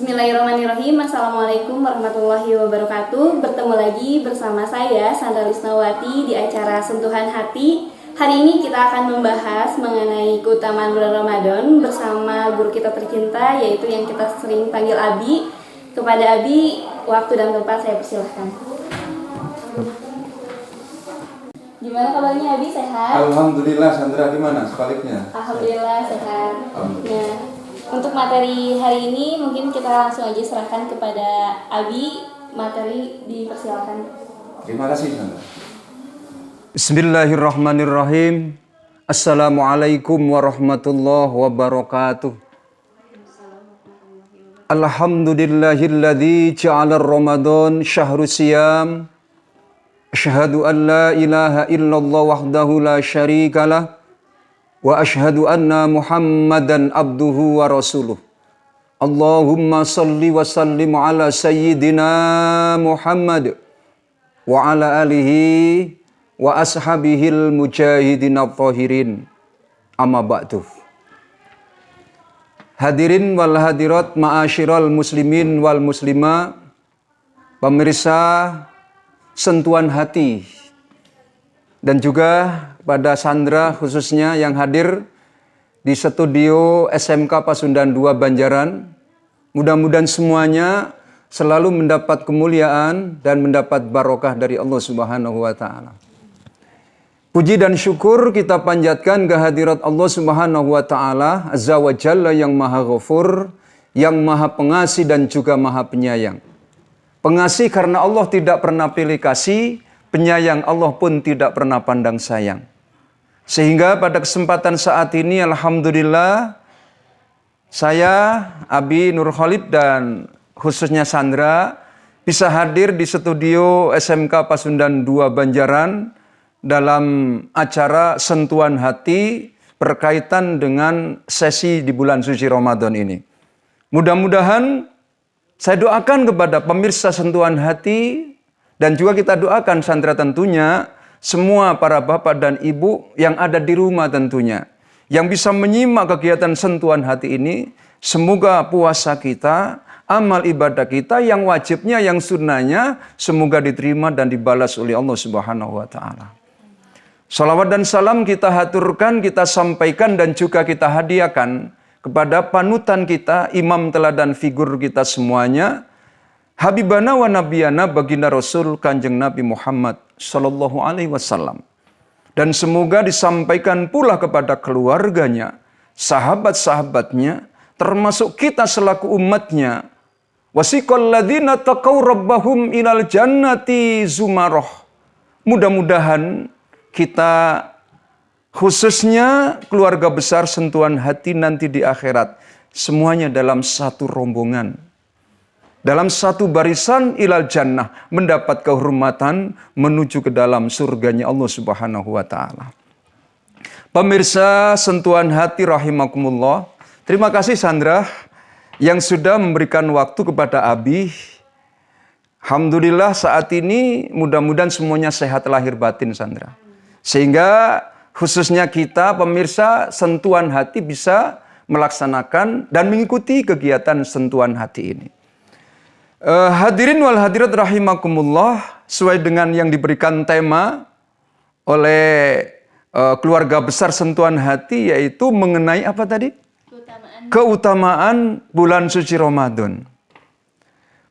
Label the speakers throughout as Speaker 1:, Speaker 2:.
Speaker 1: Bismillahirrahmanirrahim. Assalamualaikum warahmatullahi wabarakatuh. Bertemu lagi bersama saya Sandra Lisnawati di acara Sentuhan Hati. Hari ini kita akan membahas mengenai keutamaan bulan Ramadan bersama guru kita tercinta, yaitu yang kita sering panggil Abi. Kepada Abi, waktu dan tempat saya persilahkan. Gimana kabarnya Abi, sehat?
Speaker 2: Alhamdulillah. Sandra gimana sebaliknya?
Speaker 1: Alhamdulillah sehat. Nah, untuk materi hari ini mungkin kita langsung aja serahkan kepada Abi. Materi dipersilakan.
Speaker 2: Terima kasih Sandra.
Speaker 3: Bismillahirrahmanirrahim. Assalamualaikum warahmatullahi wabarakatuh. Alhamdulillahilladzi ja'ala Ramadan syahru siyam. Asyhadu an la ilaha illallah wahdahu la syarikalah. Wa asyhadu anna Muhammadan abduhu wa rasuluh. Allahumma salli wa sallim ala sayyidina Muhammad wa ala alihi wa ashabihil mujahidin at-tahirin. Amma ba'du. Hadirin wal hadirat ma'asyiral muslimin wal muslimah, pemirsa Sentuhan Hati, dan juga pada Sandra khususnya yang hadir di studio SMK Pasundan 2 Banjaran. Mudah-mudahan semuanya selalu mendapat kemuliaan dan mendapat barokah dari Allah Subhanahu wa taala. Puji dan syukur kita panjatkan kehadirat Allah Subhanahu wa taala Azza wa Jalla yang Maha Ghafur, yang Maha Pengasih dan juga Maha Penyayang. Pengasih karena Allah tidak pernah pilih kasih, penyayang Allah pun tidak pernah pandang sayang. Sehingga pada kesempatan saat ini alhamdulillah saya, Abi Nur Khalid dan khususnya Sandra bisa hadir di studio SMK Pasundan 2 Banjaran dalam acara Sentuhan Hati berkaitan dengan sesi di bulan suci Ramadan ini. Mudah-mudahan saya doakan kepada pemirsa Sentuhan Hati dan juga kita doakan Sandra tentunya, semua para bapak dan ibu yang ada di rumah tentunya, yang bisa menyimak kegiatan Sentuhan Hati ini, semoga puasa kita, amal ibadah kita yang wajibnya, yang sunnahnya, semoga diterima dan dibalas oleh Allah Subhanahu wa taala. Salawat dan salam kita haturkan, kita sampaikan dan juga kita hadiahkan kepada panutan kita, imam teladan figur kita semuanya, Habibana wa Nabiyana baginda Rasul Kanjeng Nabi Muhammad Sallallahu Alaihi Wasallam. Dan semoga disampaikan pula kepada keluarganya, sahabat-sahabatnya, termasuk kita selaku umatnya. Wasiqal ladzina taqaw rabbahum ilal jannati zumarah. Mudah-mudahan kita khususnya keluarga besar Sentuhan Hati nanti di akhirat semuanya dalam satu rombongan, dalam satu barisan ilal jannah, mendapat kehormatan menuju ke dalam surganya Allah Subhanahu wa taala. Pemirsa Sentuhan Hati rahimakumullah, terima kasih Sandra yang sudah memberikan waktu kepada Abi. Alhamdulillah saat ini mudah-mudahan semuanya sehat lahir batin Sandra. Sehingga khususnya kita pemirsa Sentuhan Hati bisa melaksanakan dan mengikuti kegiatan Sentuhan Hati ini. Hadirin wal hadirat rahimakumullah, sesuai dengan yang diberikan tema oleh keluarga besar Sentuhan Hati, yaitu mengenai apa tadi? Keutamaan bulan suci Ramadan.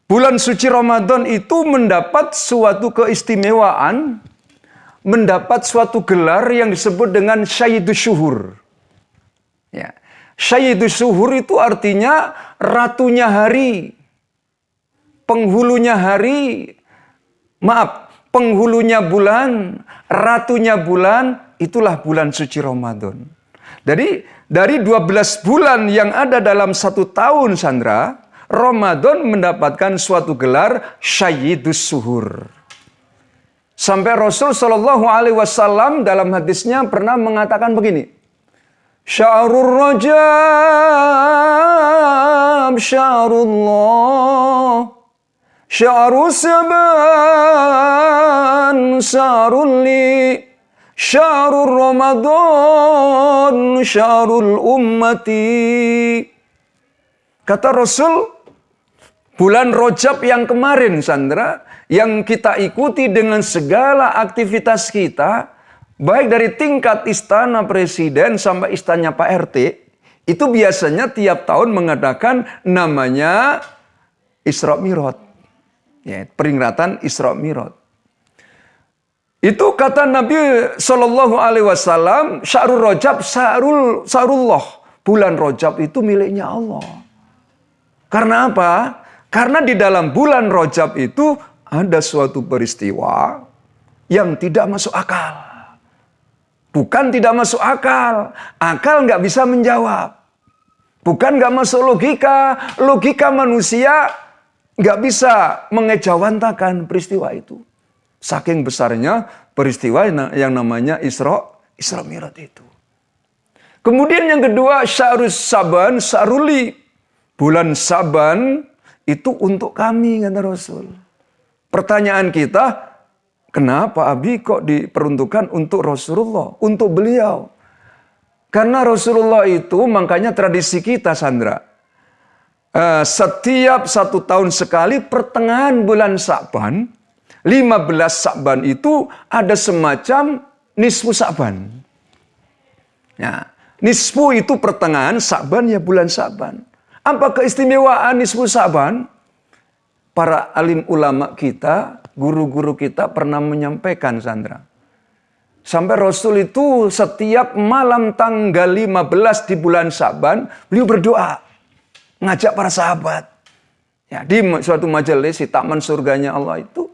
Speaker 3: Bulan suci Ramadan itu mendapat suatu keistimewaan, mendapat suatu gelar yang disebut dengan Sayyidus Syuhur. Ya. Sayyidus Syuhur itu artinya ratunya hari, penghulunya hari, penghulunya bulan, ratunya bulan, itulah bulan suci Ramadan. Jadi dari 12 bulan yang ada dalam satu tahun Sandra, Ramadan mendapatkan suatu gelar Sayyidus Syuhur. Sampai Rasul Shallallahu Alaihi Wasallam dalam hadisnya pernah mengatakan begini, Syahrul Rajab, Syahrullah, Syahrul Saban, Syahrul Li, Syahrul Ramadan, Syahrul Ummati. Kata Rasul, Bulan Rajab yang kemarin, Sandra, yang kita ikuti dengan segala aktivitas kita, baik dari tingkat istana presiden sampai istana Pak RT, itu biasanya tiap tahun mengadakan namanya Isra Mi'raj. Ya, peringatan Isra Mi'raj. Itu kata Nabi Shallallahu Alaihi Wasallam, Syahrul Rajab, Syahrullah. Bulan Rajab itu miliknya Allah. Karena apa? Karena di dalam bulan Rajab itu ada suatu peristiwa yang tidak masuk akal. Bukan tidak masuk akal. Akal nggak bisa menjawab. Bukan nggak masuk logika. Logika manusia nggak bisa mengejawantakan peristiwa itu. Saking besarnya peristiwa yang namanya Isra Mi'raj itu. Kemudian yang kedua, Syahrul Saban, Syaruli. Bulan Saban itu untuk kami, kata Rasul. Pertanyaan kita, kenapa Abi kok diperuntukkan untuk Rasulullah, untuk beliau? Karena Rasulullah itu, makanya tradisi kita, Sandra. Setiap 1 tahun sekali pertengahan bulan Sa'ban, 15 Sa'ban itu ada semacam nisfu Sa'ban. Ya, nisfu itu pertengahan, Sa'ban ya bulan Sa'ban. Apa keistimewaan nisfu Sa'ban? Para alim ulama kita, guru-guru kita pernah menyampaikan, Sandra. Sampai Rasul itu setiap malam tanggal 15 di bulan Sa'ban, beliau berdoa. Ngajak para sahabat. Ya, di suatu majelis di taman surganya Allah itu,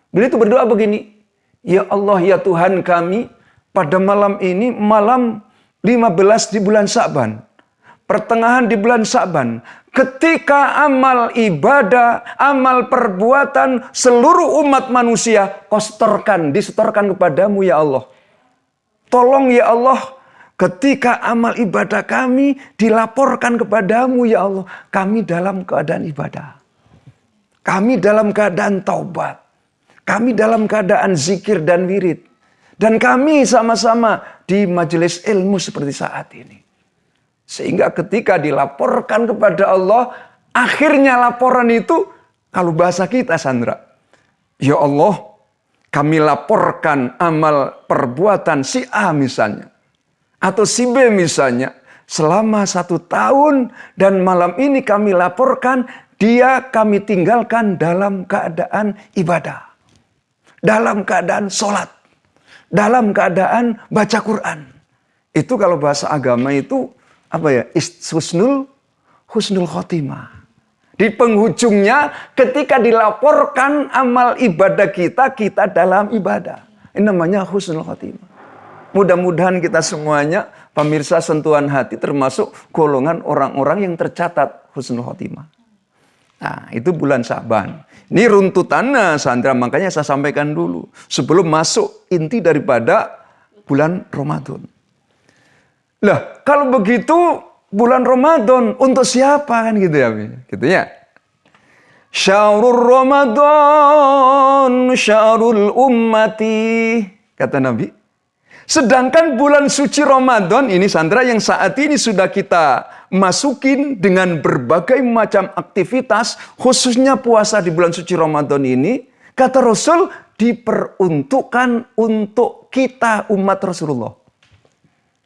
Speaker 3: beliau itu berdoa begini. Ya Allah, ya Tuhan kami, pada malam ini, malam 15 di bulan Sa'ban. Pertengahan di bulan Sa'ban, ketika amal ibadah, amal perbuatan seluruh umat manusia disetorkan kepadamu ya Allah. Tolong ya Allah, ketika amal ibadah kami dilaporkan kepadamu ya Allah, kami dalam keadaan ibadah. Kami dalam keadaan taubat. Kami dalam keadaan zikir dan wirid. Dan kami sama-sama di majelis ilmu seperti saat ini. Sehingga ketika dilaporkan kepada Allah, akhirnya laporan itu, kalau bahasa kita, Sandra. Ya Allah, kami laporkan amal perbuatan si A misalnya. Atau si B misalnya. Selama 1 tahun dan malam ini kami laporkan, dia kami tinggalkan dalam keadaan ibadah. Dalam keadaan sholat. Dalam keadaan baca Quran. Itu kalau bahasa agama itu, apa ya? Husnul khotimah. Di penghujungnya ketika dilaporkan amal ibadah kita dalam ibadah. Ini namanya husnul khotimah. Mudah-mudahan kita semuanya pemirsa sentuhan hati termasuk golongan orang-orang yang tercatat husnul khotimah. Nah, itu bulan Sa'ban. Ini runtutannya, Sandra, makanya saya sampaikan dulu sebelum masuk inti daripada bulan Ramadan. Lah, kalau begitu bulan Ramadan untuk siapa kan gitu ya? Gitu ya. Syahrul Ramadan, syahrul ummati, kata Nabi. Sedangkan bulan suci Ramadan ini, Sandra, yang saat ini sudah kita masukin dengan berbagai macam aktivitas, khususnya puasa di bulan suci Ramadan ini, kata Rasul, diperuntukkan untuk kita umat Rasulullah.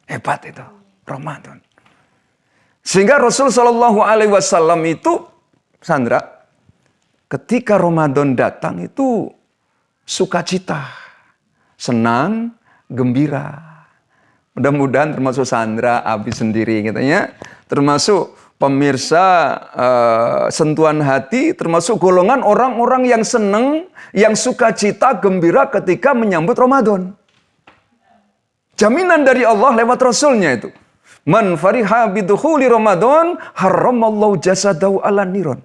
Speaker 3: Hebat itu, Ramadan. Sehingga Rasul Shallallahu Alaihi Wasallam itu, Sandra, ketika Ramadan datang itu sukacita, senang, gembira. Mudah-mudahan termasuk Sandra, Abi sendiri katanya, termasuk pemirsa sentuhan hati, termasuk golongan orang-orang yang senang, yang sukacita, gembira ketika menyambut Ramadan. Jaminan dari Allah lewat Rasulnya itu. Man fariha bidukhuli Ramadan haramallahu jasadahu ala niron.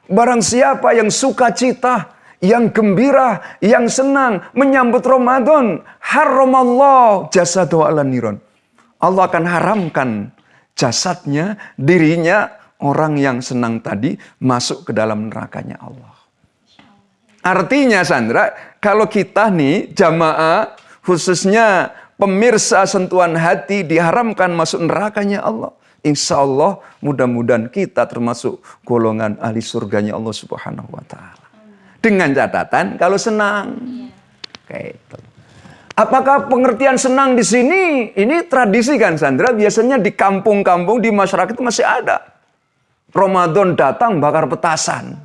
Speaker 3: Barang siapa yang sukacita, yang gembira, yang senang menyambut Ramadan, haramallahu jasadahu ala niron. Allah akan haramkan jasadnya, dirinya, orang yang senang tadi masuk ke dalam nerakanya Allah. Artinya, Sandra, kalau kita nih jamaah, khususnya pemirsa sentuhan hati diharamkan masuk nerakanya Allah. Insya Allah mudah-mudahan kita termasuk golongan ahli surganya Allah Subhanahu wa Ta'ala. Dengan catatan kalau senang. Kayak itu. Apakah pengertian senang di sini? Ini tradisi kan Sandra, biasanya di kampung-kampung, di masyarakat itu masih ada. Ramadan datang bakar petasan.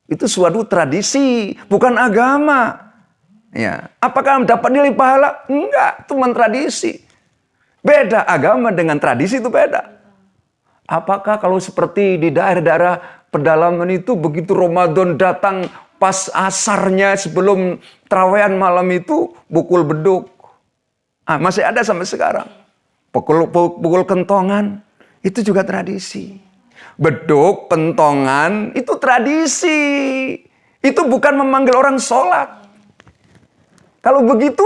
Speaker 3: Itu suatu tradisi, bukan agama. Ya. Apakah dapat nilai pahala? Enggak, itu tradisi. Beda, agama dengan tradisi itu beda. Apakah kalau seperti di daerah-daerah pedalaman itu begitu Ramadan datang pas asarnya sebelum terawehan malam itu pukul beduk. Masih ada sampai sekarang. Pukul kentongan itu juga tradisi. Beduk, kentongan itu tradisi. Itu bukan memanggil orang sholat. Kalau begitu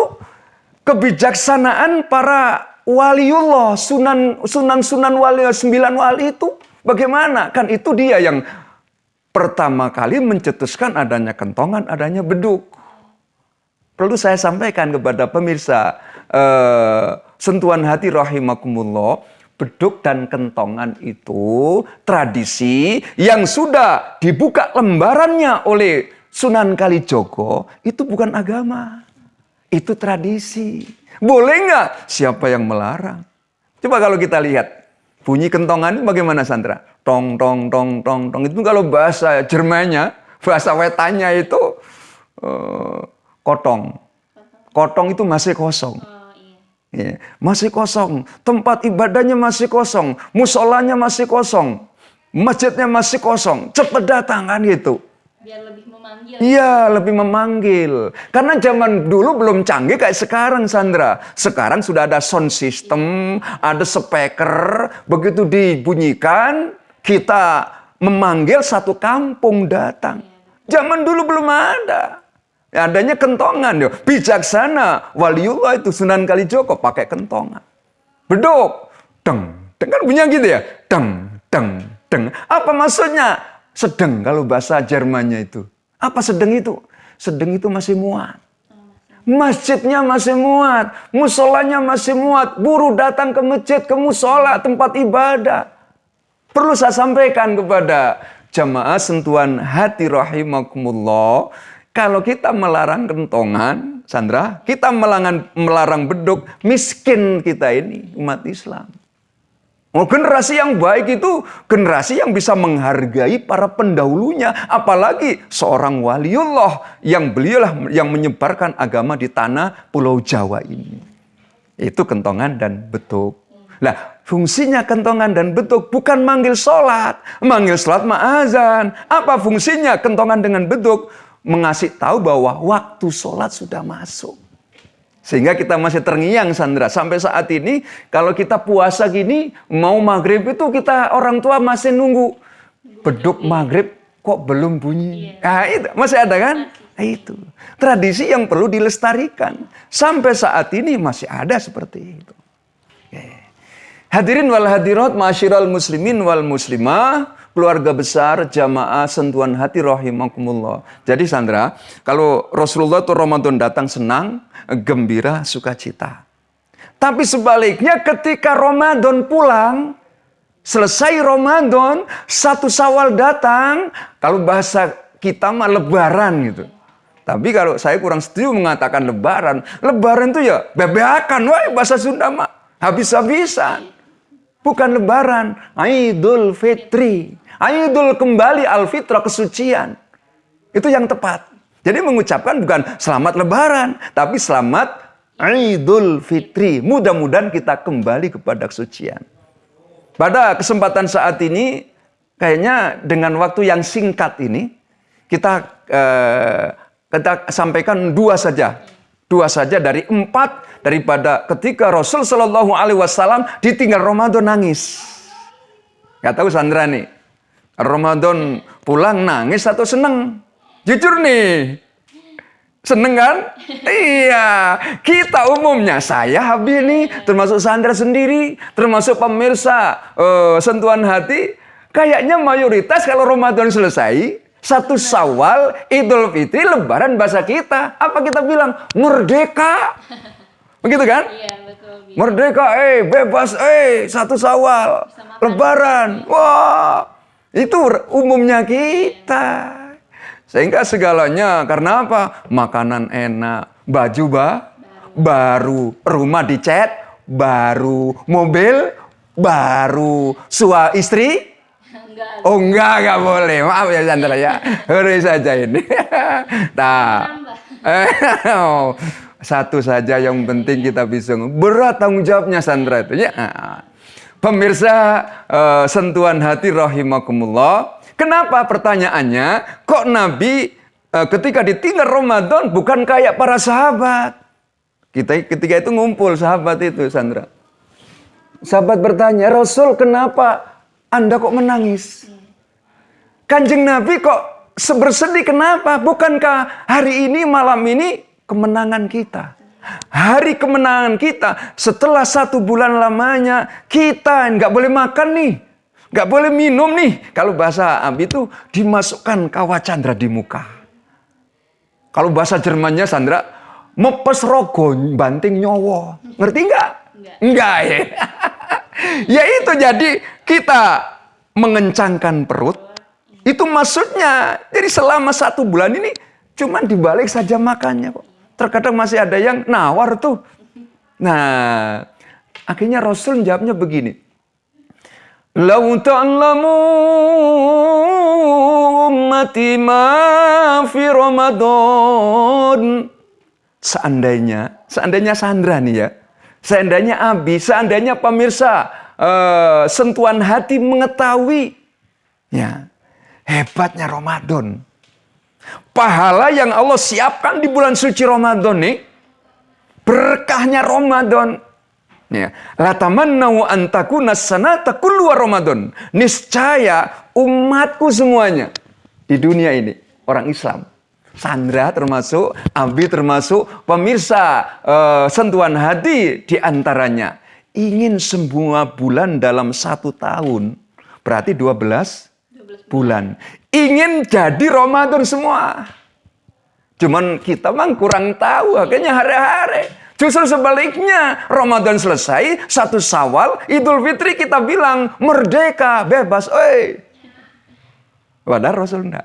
Speaker 3: kebijaksanaan para waliullah, sunan wali, 9 wali itu bagaimana? Kan itu dia yang pertama kali mencetuskan adanya kentongan, adanya beduk. Perlu saya sampaikan kepada pemirsa sentuhan hati rahimakumullah, beduk dan kentongan itu tradisi yang sudah dibuka lembarannya oleh Sunan Kalijogo, itu bukan agama. Itu tradisi. Boleh nggak? Siapa yang melarang? Coba kalau kita lihat bunyi kentongan itu bagaimana Sandra? Tong tong tong tong tong itu kalau bahasa Jermannya, bahasa wetannya itu kotong. Kotong itu masih kosong. Ya, masih kosong. Tempat ibadahnya masih kosong. Musolanya masih kosong. Masjidnya masih kosong. Cepat datang kan gitu.
Speaker 1: Biar lebih memanggil.
Speaker 3: Iya, lebih memanggil. Karena zaman dulu belum canggih kayak sekarang, Sandra. Sekarang sudah ada sound system, ada speaker. Begitu dibunyikan, kita memanggil satu kampung datang. Zaman dulu belum ada. Adanya kentongan. Bijaksana. Waliullah itu Sunan Kalijogo pakai kentongan. Beduk. Deng. Kan bunyinya gitu ya. Deng, deng, deng. Apa maksudnya? Sedeng kalau bahasa Jermannya itu. Apa sedeng itu? Sedeng itu masih muat. Masjidnya masih muat. Musolanya masih muat. Buruh datang ke masjid, ke musola, tempat ibadah. Perlu saya sampaikan kepada jamaah sentuhan hati rahimakumullah. Kalau kita melarang kentongan, Sandra, kita melarang beduk, miskin kita ini, umat Islam. Generasi yang baik itu generasi yang bisa menghargai para pendahulunya. Apalagi seorang waliullah yang beliaulah yang menyebarkan agama di tanah Pulau Jawa ini. Itu kentongan dan beduk. Nah, fungsinya kentongan dan beduk bukan manggil sholat. Manggil sholat ma'azan. Apa fungsinya kentongan dengan beduk? Mengasih tahu bahwa waktu sholat sudah masuk. Sehingga kita masih terngiang, Sandra. Sampai saat ini, kalau kita puasa gini, mau maghrib itu kita orang tua masih nunggu. Beduk maghrib kok belum bunyi. Nah, itu masih ada kan? Nah, itu. Tradisi yang perlu dilestarikan. Sampai saat ini masih ada seperti itu. Hadirin wal hadirat, ma'asyiral muslimin wal muslimah. Keluarga besar jamaah sentuhan hati rahimakumullah. Jadi Sandra, kalau Rasulullah itu Ramadan datang senang, gembira, sukacita. Tapi sebaliknya ketika Ramadan pulang, selesai Ramadan, 1 Syawal datang, kalau bahasa kita mah lebaran gitu. Tapi kalau saya kurang setuju mengatakan lebaran. Lebaran itu ya bebeakan, wah bahasa Sunda mah habis-habisan. Bukan lebaran, Idul Fitri. Idul kembali al-fitrah kesucian. Itu yang tepat. Jadi mengucapkan bukan selamat lebaran, tapi selamat Idul Fitri. Mudah-mudahan kita kembali kepada kesucian. Pada kesempatan saat ini, kayaknya dengan waktu yang singkat ini, kita sampaikan 2 saja. 2 saja dari 4 daripada ketika Rasul Shallallahu Alaihi Wasallam ditinggal Ramadan nangis. Gak tahu Sandra nih, Ramadan pulang nangis atau seneng? Jujur nih, seneng kan? Iya, kita umumnya saya Habib nih, termasuk Sandra sendiri, termasuk pemirsa sentuhan hati, kayaknya mayoritas kalau Ramadan selesai, 1 Syawal, Idul Fitri, Lebaran bahasa kita. Apa kita bilang? Merdeka. Begitu kan?
Speaker 1: Iya, betul. Bi.
Speaker 3: Merdeka, bebas, 1 Syawal,
Speaker 1: Bisa makan.
Speaker 3: Lebaran. Wah, itu umumnya kita. Sehingga segalanya karena apa? Makanan enak, baju baru, rumah dicat baru, mobil baru, istri.
Speaker 1: Enggak.
Speaker 3: Oh enggak boleh. Maaf ya Chandra ya. Hurry saja ini. Nah, satu saja yang penting kita bisa. Berat tanggung jawabnya Chandra itu ya. Pemirsa sentuhan hati rahimakumullah. Kenapa pertanyaannya? Kok Nabi ketika ditinggal Ramadan bukan kayak para sahabat? Ketika itu ngumpul sahabat itu Chandra. Sahabat bertanya, Rasul kenapa Anda kok menangis? Kanjeng Nabi kok bersedih kenapa? Bukankah hari ini, malam ini kemenangan kita? Hari kemenangan kita setelah 1 bulan lamanya kita nggak boleh makan nih. Nggak boleh minum nih. Kalau bahasa Abi itu dimasukkan kawat candra di muka. Kalau bahasa Jermannya Sandra, mepes rogo banting nyowo. Ngerti nggak? Enggak ya. Ya itu jadi kita mengencangkan perut. Itu maksudnya. Jadi selama 1 bulan ini cuman dibalik saja makannya kok. Terkadang masih ada yang nawar tuh. Nah, akhirnya Rasul jawabnya begini. Lau ta'lamu ummati ma fi Ramadan. Seandainya Sandra nih ya. Seandainya Abi, seandainya pemirsa sentuhan hati mengetahui ya, hebatnya Ramadan. Pahala yang Allah siapkan di bulan suci Ramadan nih. Berkahnya Ramadan. Ya, la tamannau an takuna sanata kullu Ramadan. Niscaya umatku semuanya di dunia ini orang Islam. Sandra termasuk, Abi termasuk, pemirsa sentuhan hati di antaranya ingin semua bulan dalam 1 tahun. Berarti 12 bulan. Ingin jadi Ramadan semua. Cuman kita mah kurang tahu, akhirnya hari-hari. Justru sebaliknya, Ramadan selesai, 1 Syawal, Idul Fitri kita bilang, merdeka, bebas, Padahal Rasul enggak.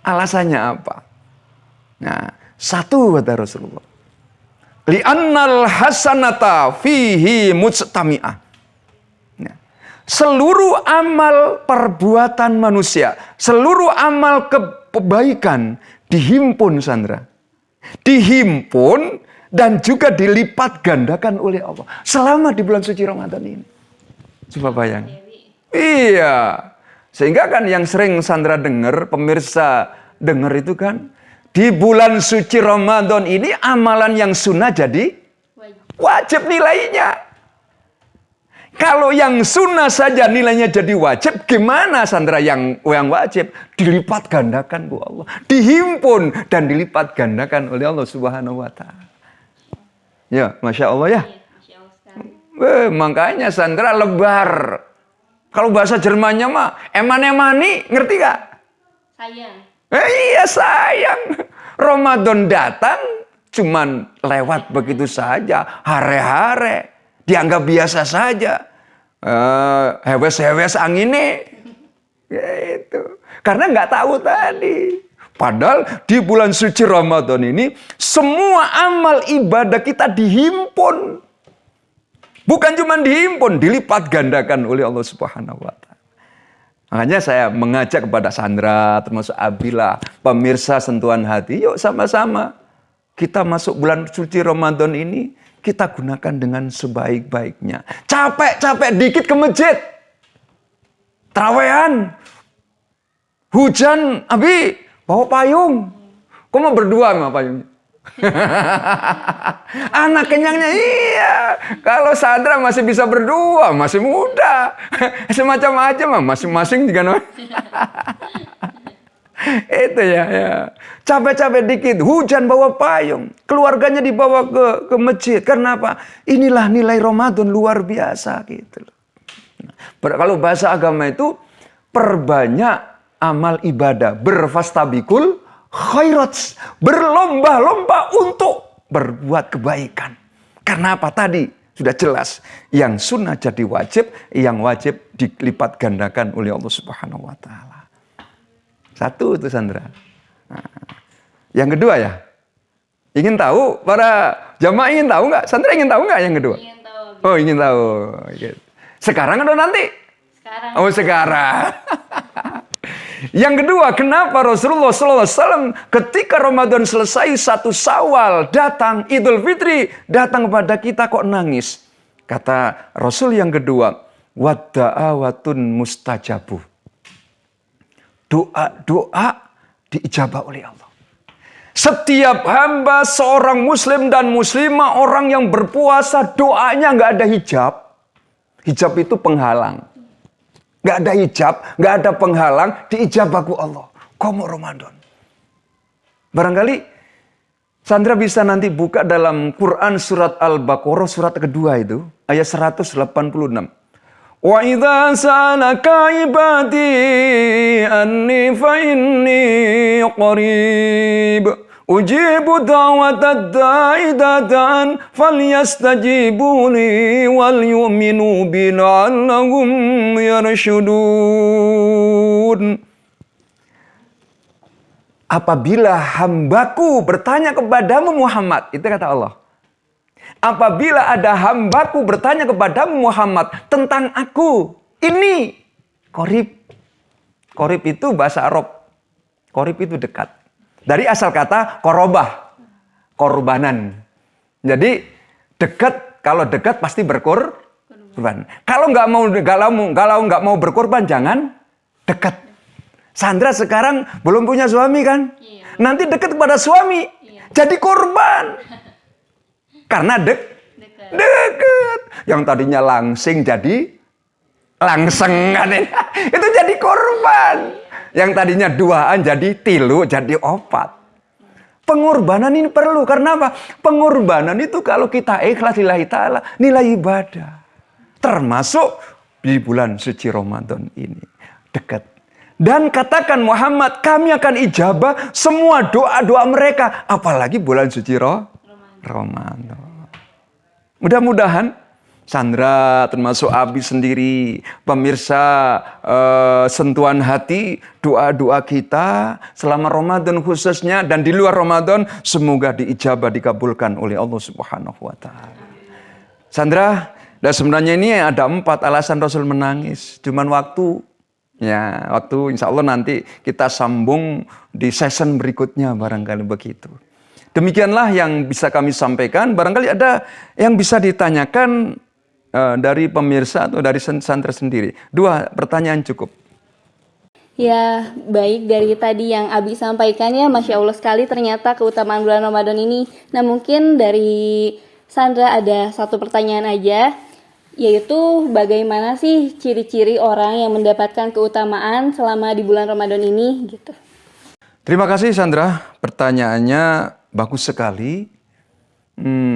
Speaker 3: Alasannya apa? Nah, 1 kata Rasulullah. Li'annal hasanata fihi mujtami'ah. Nah, seluruh amal perbuatan manusia, seluruh amal kebaikan dihimpun, Sandra. Dihimpun dan juga dilipat gandakan oleh Allah selama di bulan suci Ramadan ini. Coba bayang. Iya. Sehingga kan yang sering Sandra dengar, pemirsa dengar itu kan, di bulan suci Ramadan ini amalan yang sunnah jadi wajib nilainya. Kalau yang sunnah saja nilainya jadi wajib, gimana Sandra yang wajib? Dilipat gandakan oleh Allah. Dihimpun dan dilipat gandakan oleh Allah Subhanahu wa Ta'ala. Ya, Masya Allah ya. Makanya Sandra lebar. Kalau bahasa Jermannya mah, eman-emani, ngerti gak?
Speaker 1: Sayang.
Speaker 3: Iya sayang. Ramadan datang, cuman lewat begitu saja. Hare-hare. Dianggap biasa saja. Hewes-hewes anginnya. Gitu. Karena nggak tahu tadi. Padahal di bulan suci Ramadan ini, semua amal ibadah kita dihimpun. Bukan cuma dihimpun, dilipat gandakan oleh Allah Subhanahu wa Ta'ala. Makanya saya mengajak kepada Sandra, termasuk Abila, pemirsa sentuhan hati, yuk sama-sama. Kita masuk bulan suci Ramadan ini, kita gunakan dengan sebaik-baiknya. Capek-capek dikit ke masjid. Tarawehan. Hujan, Abi, bawa payung. Kok mau berdua sama payungnya? Anak kenyangnya iya. Kalau Sandra masih bisa berdua, masih muda. Semacam-macam masing-masing juga namanya. Itu ya. Capek-capek dikit, hujan bawa payung. Keluarganya dibawa ke masjid. Karena apa? Inilah nilai Ramadan luar biasa gitu. Kalau bahasa agama itu perbanyak amal ibadah, berfastabikul khairat, berlomba-lomba untuk berbuat kebaikan. Karena apa? Tadi sudah jelas. Yang sunnah jadi wajib, yang wajib dilipat gandakan oleh Allah Subhanahu wa Ta'ala. Satu itu Sandra. Nah, yang kedua ya. Ingin tahu? Para jamaah ingin tahu nggak? Sandra ingin tahu nggak yang kedua?
Speaker 1: Ingin tahu.
Speaker 3: Oh, ingin tahu. Sekarang atau nanti?
Speaker 1: Sekarang.
Speaker 3: Oh, sekarang. Yang kedua, kenapa Rasulullah SAW ketika Ramadan selesai 1 Syawal datang Idul Fitri datang kepada kita kok nangis? Kata Rasul yang kedua, wadda'awatun mustajabu. Doa diijabah oleh Allah. Setiap hamba seorang muslim dan muslimah, orang yang berpuasa doanya nggak ada hijab. Hijab itu penghalang. Nggak ada hijab, nggak ada penghalang, diijabahku Allah. Komo Ramadan. Barangkali Sandra bisa nanti buka dalam Quran surat Al-Baqarah surat kedua itu, ayat 186. Wa idza sa'alaka ibadi anni fa inni qarib ujibu da'watad da'i da'an falyastajibu li wal yu'minu bi la'allahum yarshudun. Apabila hambaku bertanya kepadamu Muhammad, itu kata Allah. Apabila ada hambaku bertanya kepadamu Muhammad tentang aku, ini qorib. Qorib itu bahasa Arab. Qorib itu dekat. Dari asal kata korobah, korbanan. Jadi dekat, kalau dekat pasti berkorban. Kalau nggak mau berkorban jangan dekat. Sandra sekarang belum punya suami kan?
Speaker 1: Iya.
Speaker 3: Nanti dekat kepada suami, jadi korban. Karena dekat. Yang tadinya langsing jadi langseng kan? Itu jadi korban. Yang tadinya duaan jadi tilu, jadi opat. Pengorbanan ini perlu. Karena apa? Pengorbanan itu kalau kita ikhlas lillahi ta'ala, nilai ibadah. Termasuk di bulan suci Ramadan ini. Dekat. Dan katakan Muhammad, kami akan ijabah semua doa-doa mereka. Apalagi bulan suci Ramadan. Mudah-mudahan Sandra termasuk Abi sendiri, pemirsa sentuhan hati, doa-doa kita selama Ramadan khususnya dan di luar Ramadan semoga diijabah, dikabulkan oleh Allah Subhanahu wa Ta'ala. Sandra, dan sebenarnya ini ada 4 alasan Rasul menangis. Cuman waktu insya Allah nanti kita sambung di season berikutnya barangkali begitu. Demikianlah yang bisa kami sampaikan. Barangkali ada yang bisa ditanyakan dari pemirsa atau dari Sandra sendiri. 2 pertanyaan cukup.
Speaker 1: Ya, baik dari tadi yang Abi sampaikan ya, Masya Allah sekali ternyata keutamaan bulan Ramadan ini. Nah mungkin dari Sandra ada 1 pertanyaan aja, yaitu bagaimana sih ciri-ciri orang yang mendapatkan keutamaan selama di bulan Ramadan ini gitu.
Speaker 3: Terima kasih Sandra, pertanyaannya bagus sekali.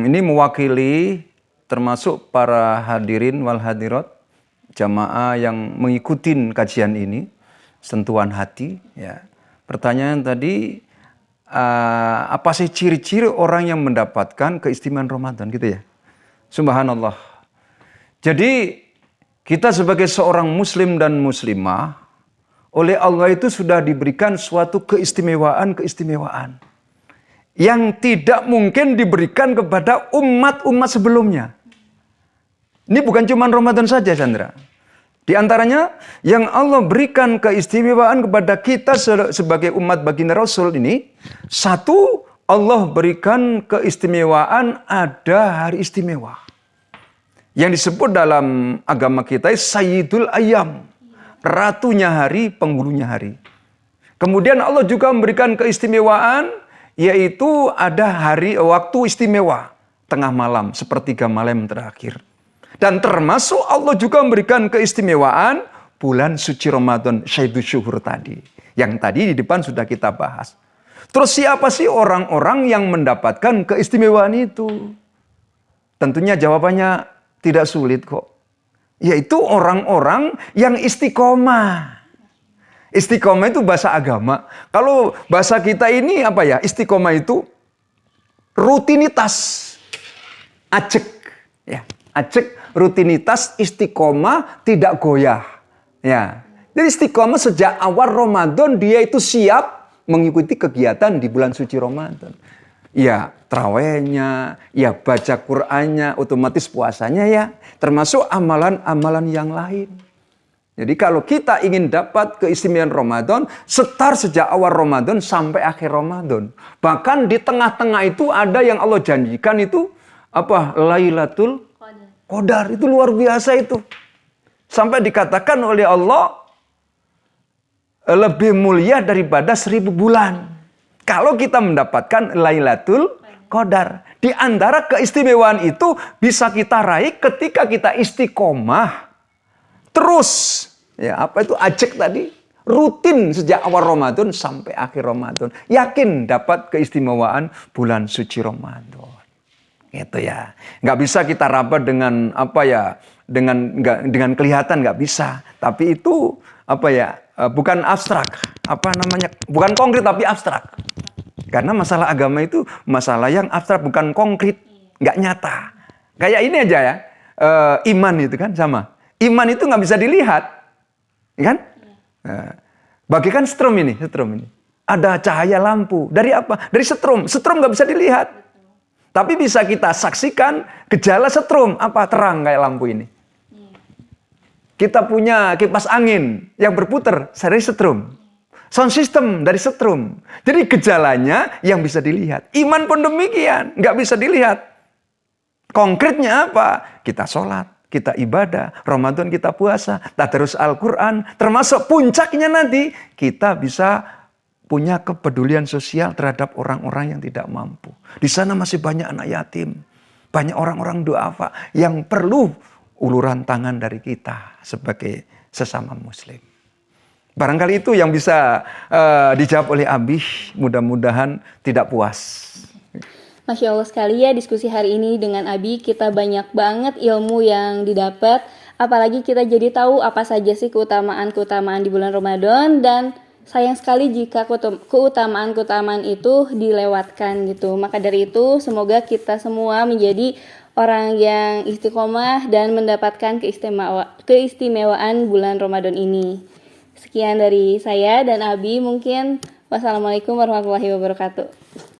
Speaker 3: Ini mewakili termasuk para hadirin wal hadirat, jamaah yang mengikuti kajian ini, sentuhan hati. Ya. Pertanyaan tadi, apa sih ciri-ciri orang yang mendapatkan keistimewaan Ramadan gitu ya? Subhanallah. Jadi kita sebagai seorang muslim dan muslimah, oleh Allah itu sudah diberikan suatu keistimewaan yang tidak mungkin diberikan kepada umat-umat sebelumnya. Ini bukan cuma Ramadan saja, Sandra. Di antaranya yang Allah berikan keistimewaan kepada kita sebagai umat baginda Rasul ini, 1, Allah berikan keistimewaan ada hari istimewa. Yang disebut dalam agama kita Sayyidul Ayyam, ratunya hari, penghulunya hari. Kemudian Allah juga memberikan keistimewaan, yaitu ada waktu istimewa, tengah malam, sepertiga malam terakhir. Dan termasuk Allah juga memberikan keistimewaan bulan suci Ramadan, Syaidul Syuhur tadi. Yang tadi di depan sudah kita bahas. Terus siapa sih orang-orang yang mendapatkan keistimewaan itu? Tentunya jawabannya tidak sulit kok. Yaitu orang-orang yang istiqomah. Istiqomah itu bahasa agama. Kalau bahasa kita ini apa ya? Istiqomah itu rutinitas. Ajek, ya. Ajek, rutinitas, istiqomah, tidak goyah. Ya. Jadi istiqomah sejak awal Ramadan dia itu siap mengikuti kegiatan di bulan suci Ramadan. Ya, trawehnya, ya baca Qur'annya, otomatis puasanya ya, termasuk amalan-amalan yang lain. Jadi kalau kita ingin dapat keistimewaan Ramadan, start sejak awal Ramadan sampai akhir Ramadan. Bahkan di tengah-tengah itu ada yang Allah janjikan itu apa? Lailatul Qadar. Itu luar biasa itu. Sampai dikatakan oleh Allah lebih mulia daripada 1000 bulan. Kalau kita mendapatkan Lailatul Qadar. Di antara keistimewaan itu bisa kita raih ketika kita istiqomah. Terus, ya apa itu ajek tadi? Rutin sejak awal Ramadan sampai akhir Ramadan. Yakin dapat keistimewaan bulan suci Ramadan. Gitu ya. Nggak bisa kita rapat dengan apa ya? Dengan kelihatan nggak bisa. Tapi itu apa ya? Bukan abstrak. Apa namanya? Bukan konkret tapi abstrak. Karena masalah agama itu masalah yang abstrak, bukan konkret, nggak nyata. Kayak ini aja ya. Iman itu kan sama. Iman itu nggak bisa dilihat, kan? Bagaikan setrum ini. Ada cahaya lampu. Dari apa? Dari setrum. Setrum nggak bisa dilihat. Tapi bisa kita saksikan gejala setrum. Apa? Terang kayak lampu ini. Kita punya kipas angin yang berputar dari setrum. Sound system dari setrum. Jadi gejalanya yang bisa dilihat. Iman pun demikian. Nggak bisa dilihat. Konkretnya apa? Kita sholat. Kita ibadah, Ramadan kita puasa, tadarus Al-Quran, termasuk puncaknya nanti kita bisa punya kepedulian sosial terhadap orang-orang yang tidak mampu. Di sana masih banyak anak yatim, banyak orang-orang duafa yang perlu uluran tangan dari kita sebagai sesama muslim. Barangkali itu yang bisa dijawab oleh Abi, mudah-mudahan tidak puas.
Speaker 1: Masya Allah sekali ya diskusi hari ini dengan Abi, kita banyak banget ilmu yang didapat, apalagi kita jadi tahu apa saja sih keutamaan-keutamaan di bulan Ramadan, dan sayang sekali jika keutamaan-keutamaan itu dilewatkan gitu. Maka dari itu semoga kita semua menjadi orang yang istiqomah dan mendapatkan keistimewaan bulan Ramadan ini. Sekian dari saya dan Abi mungkin. Wassalamualaikum warahmatullahi wabarakatuh.